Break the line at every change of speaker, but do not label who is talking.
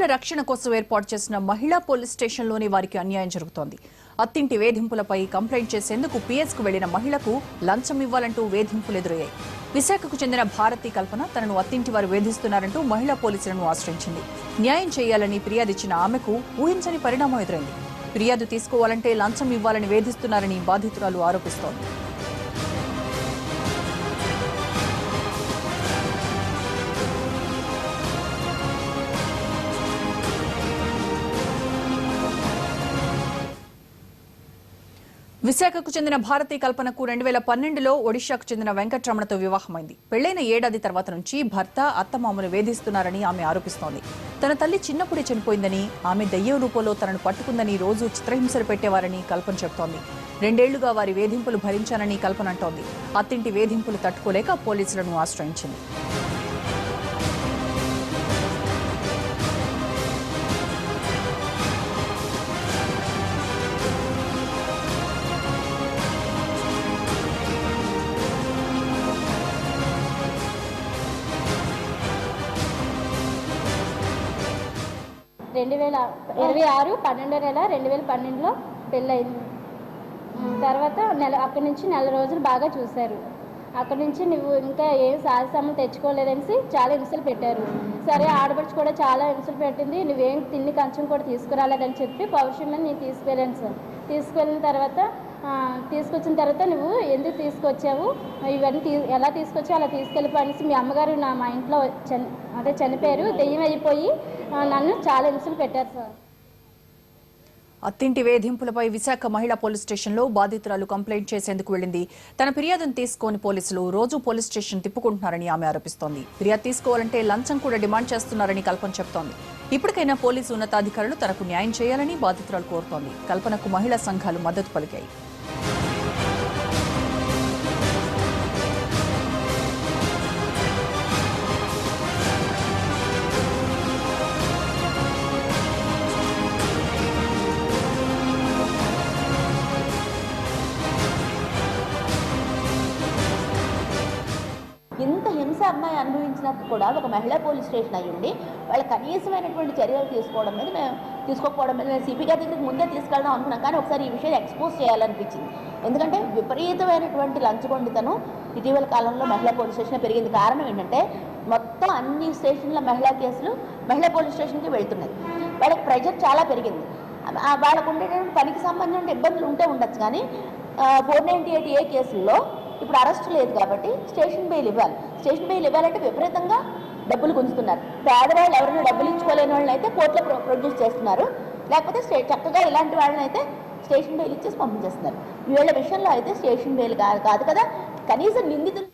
మహిళల రక్షణ కోసం ఏర్పాటు చేసిన మహిళా పోలీస్ స్టేషన్లోనే వారికి అన్యాయం జరుగుతోంది. అత్తింటి వేధింపులపై కంప్లైంట్ చేసేందుకు పిఎస్కు వెళ్లిన మహిళకు లంచం ఇవ్వాలంటూ వేధింపులు ఎదురయ్యాయి. విశాఖకు చెందిన భారతి కల్పన తనను అత్తింటి వారు వేధిస్తున్నారంటూ మహిళా పోలీసులను ఆశ్రయించింది. న్యాయం చేయాలని ఫిర్యాదిచ్చిన ఆమెకు ఊహించని పరిణామం ఎదురైంది. ఫిర్యాదు తీసుకోవాలంటే లంచం ఇవ్వాలని వేధిస్తున్నారని బాధితురాలు ఆరోపిస్తోంది. విశాఖకు చెందిన భారతీ కల్పనకు 2012లో ఒడిశాకు చెందిన వెంకటరమణతో వివాహమైంది. పెళ్లైన ఏడాది తర్వాత నుంచి భర్త అత్తమామను వేధిస్తున్నారని ఆమె ఆరోపిస్తోంది. తన తల్లి చిన్నప్పుడే చనిపోయిందని, ఆమె దయ్యం రూపంలో తనను పట్టుకుందని రోజు చిత్రహింసలు పెట్టేవారని కల్పన చెబుతోంది. 2 ఏళ్లుగా వారి వేధింపులు భరించానని కల్పన అంటోంది. అత్తింటి వేధింపులు తట్టుకోలేక పోలీసులను ఆశ్రయించింది.
(2026) పెళ్ళయింది. తర్వాత అక్కడి నుంచి నెల రోజులు బాగా చూశారు. అక్కడి నుంచి నువ్వు ఇంకా ఏం సాహసములు తెచ్చుకోలేదనేసి చాలా హింసలు పెట్టారు. సరే, ఆడపడుచు కూడా చాలా హింసలు పెట్టింది. నువ్వేం తిండి కంచం కూడా తీసుకురాలేదని చెప్పి పౌరుషంగా నేను తీసుకెళ్ళాను సార్. తీసుకొచ్చిన తర్వాత నువ్వు ఎందుకు తీసుకొచ్చావు, ఇవన్నీ ఎలా తీసుకొచ్చావు అలా తీసుకెళ్ళిపోయి మీ అమ్మగారు మా ఇంట్లో చనిపోయారు, దెయ్యం అయిపోయి నన్ను చాలా హింసలు పెట్టారు సార్.
అత్తింటి వేధింపులపై విశాఖ మహిళా పోలీస్ స్టేషన్లో బాధితురాలు కంప్లైంట్ చేసేందుకు వెళ్లింది. తన ఫిర్యాదును తీసుకొని పోలీసులు రోజు పోలీస్ స్టేషన్ తిప్పుకుంటున్నారని ఆమె ఆరోపిస్తోంది. ఫిర్యాదు తీసుకోవాలంటే లంచం కూడా డిమాండ్ చేస్తున్నారని కల్పన చెబుతోంది. ఇప్పటికైనా పోలీసు ఉన్నతాధికారులు తనకు న్యాయం చేయాలని బాధితురాలు కోరుతోంది. కల్పనకు మహిళా సంఘాలు మద్దతు పలికాయి.
ఇంత హింస అమ్మాయి అనుభవించినప్పుడు కూడా ఒక మహిళా పోలీస్ స్టేషన్ అయ్యింది వాళ్ళ కనీసమైనటువంటి చర్యలు తీసుకోకపోవడం మీద మేము సిపి గారి దగ్గరికి ముందే తీసుకెళ్దాం అనుకున్నాం. కానీ ఒకసారి ఈ విషయాన్ని ఎక్స్పోజ్ చేయాలనిపించింది. ఎందుకంటే విపరీతమైనటువంటి లంచగొండితనం ఇటీవల కాలంలో మహిళా పోలీస్ స్టేషన్ పెరిగింది. కారణం ఏంటంటే మొత్తం అన్ని స్టేషన్ల మహిళా కేసులు మహిళా పోలీస్ స్టేషన్కి వెళ్తున్నాయి. వాళ్ళకి ప్రెజర్ చాలా పెరిగింది. వాళ్ళకు ఉండేటువంటి పనికి సంబంధించిన ఇబ్బందులు ఉండొచ్చు. కానీ 498A కేసుల్లో ఇప్పుడు అరెస్ట్ లేదు కాబట్టి స్టేషన్ బెయిల్ ఇవ్వాలి. స్టేషన్ బెయిల్ ఇవ్వాలంటే విపరీతంగా డబ్బులు గుంజుతున్నారు. పేదవాళ్ళు ఎవరైనా డబ్బులు ఇచ్చుకోలేని వాళ్ళని అయితే కోర్టులో ప్రొడ్యూస్ చేస్తున్నారు. లేకపోతే చక్కగా ఇలాంటి వాళ్ళని అయితే స్టేషన్ బెయిల్ ఇచ్చేసి పంపించేస్తున్నారు. వీళ్ళ విషయంలో అయితే స్టేషన్ బెయిల్ కాదు కదా, కనీసం నిందితులు